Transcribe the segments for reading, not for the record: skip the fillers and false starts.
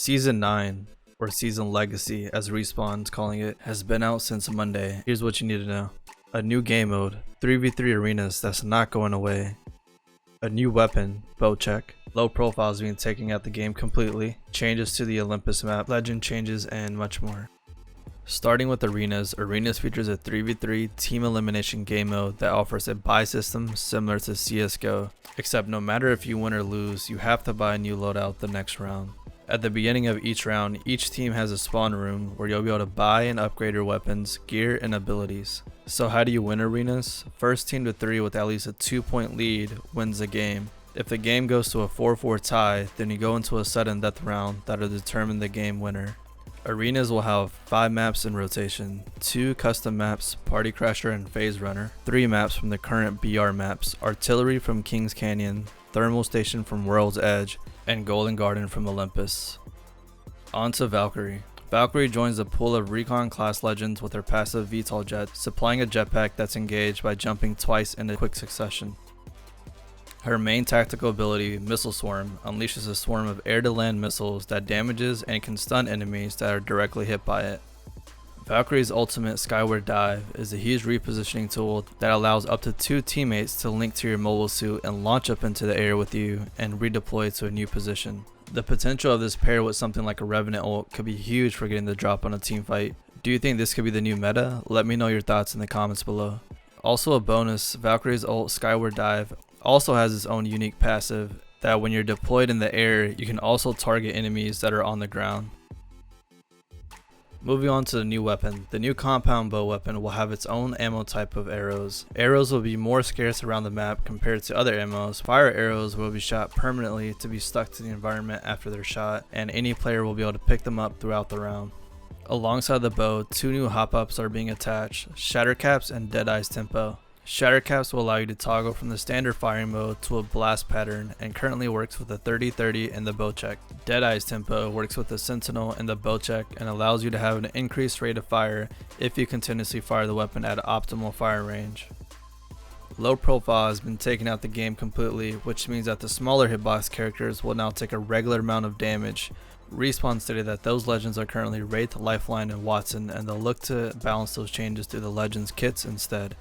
Season 9, or Season Legacy as Respawn's calling it, has been out since Monday. Here's what you need to know. A new game mode, 3v3 arenas that's not going away. A new weapon, bow check. Low profiles being taken out the game completely. Changes to the Olympus map, legend changes, and much more. Starting with arenas, arenas features a 3v3 team elimination game mode that offers a buy system similar to CSGO, except no matter if you win or lose, you have to buy a new loadout the next round. At the beginning of each round, each team has a spawn room where you'll be able to buy and upgrade your weapons, gear, and abilities. So how do you win arenas? First team to 3 with at least a 2-point lead wins the game. If the game goes to a 4-4 tie, then you go into a sudden death round that'll determine the game winner. Arenas will have 5 maps in rotation, 2 custom maps, Party Crasher and Phase Runner, 3 maps from the current BR maps, Artillery from Kings Canyon, Thermal Station from World's Edge, and Golden Garden from Olympus. On to Valkyrie. Valkyrie joins the pool of Recon class legends with her passive VTOL jet, supplying a jetpack that's engaged by jumping twice in a quick succession. Her main tactical ability, Missile Swarm, unleashes a swarm of air-to-land missiles that damages and can stun enemies that are directly hit by it. Valkyrie's ultimate Skyward Dive is a huge repositioning tool that allows up to 2 teammates to link to your mobile suit and launch up into the air with you and redeploy to a new position. The potential of this paired with something like a Revenant ult could be huge for getting the drop on a team fight. Do you think this could be the new meta? Let me know your thoughts in the comments below. Also a bonus, Valkyrie's ult Skyward Dive also has its own unique passive that when you're deployed in the air, you can also target enemies that are on the ground. Moving on to the new weapon, the new compound bow weapon will have its own ammo type of arrows. Arrows will be more scarce around the map compared to other ammos. Fire arrows will be shot permanently to be stuck to the environment after they're shot, and any player will be able to pick them up throughout the round. Alongside the bow, 2 new hop-ups are being attached, Shatter Caps and Deadeye's Tempo. Shatter Caps will allow you to toggle from the standard firing mode to a blast pattern and currently works with the 30-30 and the bow check. Deadeye's Tempo works with the Sentinel and the bow check and allows you to have an increased rate of fire if you continuously fire the weapon at optimal fire range. Low profile has been taken out the game completely, which means that the smaller hitbox characters will now take a regular amount of damage. Respawn stated that those legends are currently Wraith, Lifeline, and Watson, and they'll look to balance those changes through the legends kits instead.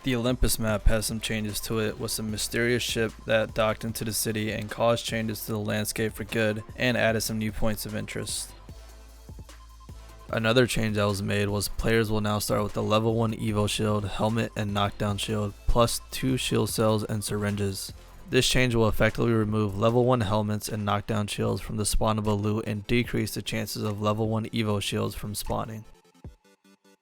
The Olympus map has some changes to it, with some mysterious ship that docked into the city and caused changes to the landscape for good and added some new points of interest. Another change that was made was players will now start with the level 1 Evo shield, helmet, and knockdown shield, plus 2 shield cells and syringes. This change will effectively remove level 1 helmets and knockdown shields from the spawnable loot and decrease the chances of level 1 Evo shields from spawning.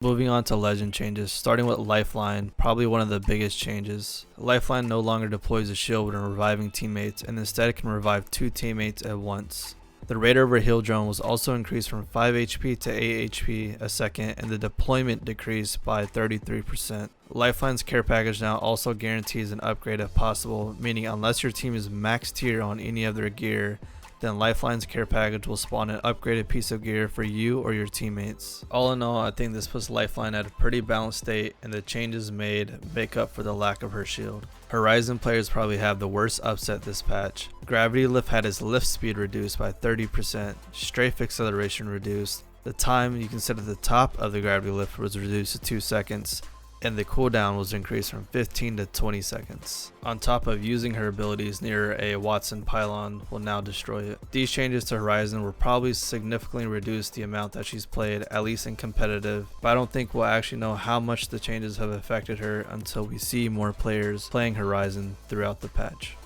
Moving on to legend changes, starting with Lifeline, probably one of the biggest changes. Lifeline no longer deploys a shield when reviving teammates and instead can revive 2 teammates at once. The rate over heal drone was also increased from 5 HP to 8 HP a second, and the deployment decreased by 33%. Lifeline's care package now also guarantees an upgrade if possible, meaning unless your team is max tier on any of their gear, then Lifeline's care package will spawn an upgraded piece of gear for you or your teammates. All in all, I think this puts Lifeline at a pretty balanced state, and the changes made make up for the lack of her shield. Horizon players probably have the worst upset this patch. Gravity Lift had its lift speed reduced by 30%, strafe acceleration reduced, the time you can sit at the top of the gravity lift was reduced to 2 seconds, and the cooldown was increased from 15 to 20 seconds. On top of using her abilities near a Watson pylon will now destroy it. These changes to Horizon will probably significantly reduce the amount that she's played, at least in competitive, but I don't think we'll actually know how much the changes have affected her until we see more players playing Horizon throughout the patch.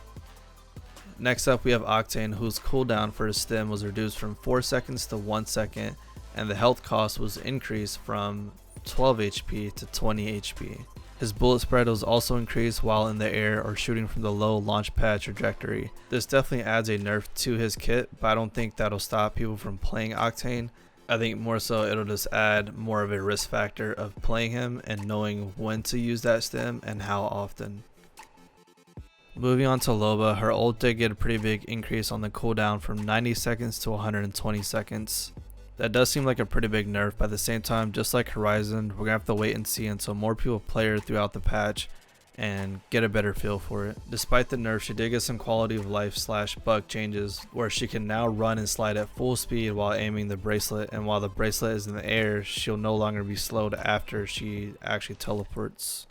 Next up we have Octane, whose cooldown for his stim was reduced from 4 seconds to 1 second, and the health cost was increased from 12 HP to 20 HP. His bullet spread was also increased while in the air or shooting from the low launch pad trajectory. This definitely adds a nerf to his kit, but I don't think that'll stop people from playing Octane. I think more so it'll just add more of a risk factor of playing him and knowing when to use that stim and how often. Moving on to Loba, her ult did get a pretty big increase on the cooldown from 90 seconds to 120 seconds. That does seem like a pretty big nerf, but at the same time, just like Horizon, we're gonna have to wait and see until more people play her throughout the patch and get a better feel for it. Despite the nerf, she did get some quality of life / bug changes where she can now run and slide at full speed while aiming the bracelet, and while the bracelet is in the air, she'll no longer be slowed after she actually teleports.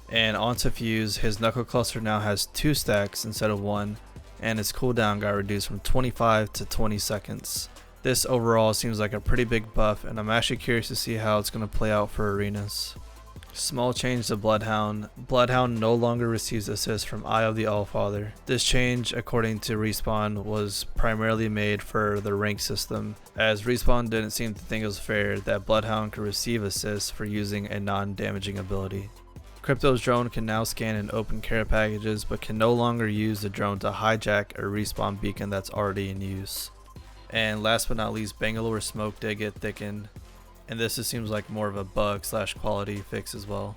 And onto Fuse, his knuckle cluster now has 2 stacks instead of 1, and his cooldown got reduced from 25 to 20 seconds. This overall seems like a pretty big buff, and I'm actually curious to see how it's going to play out for arenas. Small change to Bloodhound. Bloodhound no longer receives assists from Eye of the Allfather. This change, according to Respawn, was primarily made for the rank system, as Respawn didn't seem to think it was fair that Bloodhound could receive assists for using a non-damaging ability. Crypto's drone can now scan and open care packages, but can no longer use the drone to hijack a respawn beacon that's already in use. And last but not least, Bangalore smoke did get thickened, and this just seems like more of a bug / quality fix as well.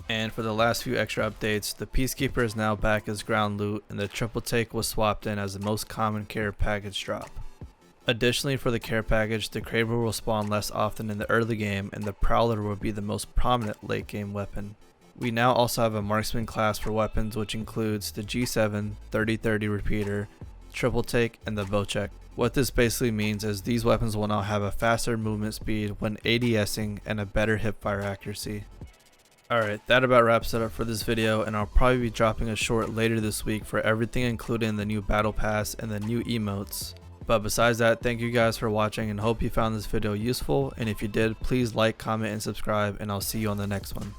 And for the last few extra updates, the Peacekeeper is now back as ground loot, and the triple take was swapped in as the most common care package drop. Additionally, for the care package, the Kraber will spawn less often in the early game, and the Prowler will be the most prominent late game weapon. We now also have a marksman class for weapons, which includes the G7, 30-30 repeater, triple take, and the bow check. What this basically means is these weapons will now have a faster movement speed when ADSing and a better hipfire accuracy. Alright, that about wraps it up for this video, and I'll probably be dropping a short later this week for everything including the new battle pass and the new emotes. But besides that, thank you guys for watching and hope you found this video useful, and if you did, please like, comment, and subscribe, and I'll see you on the next one.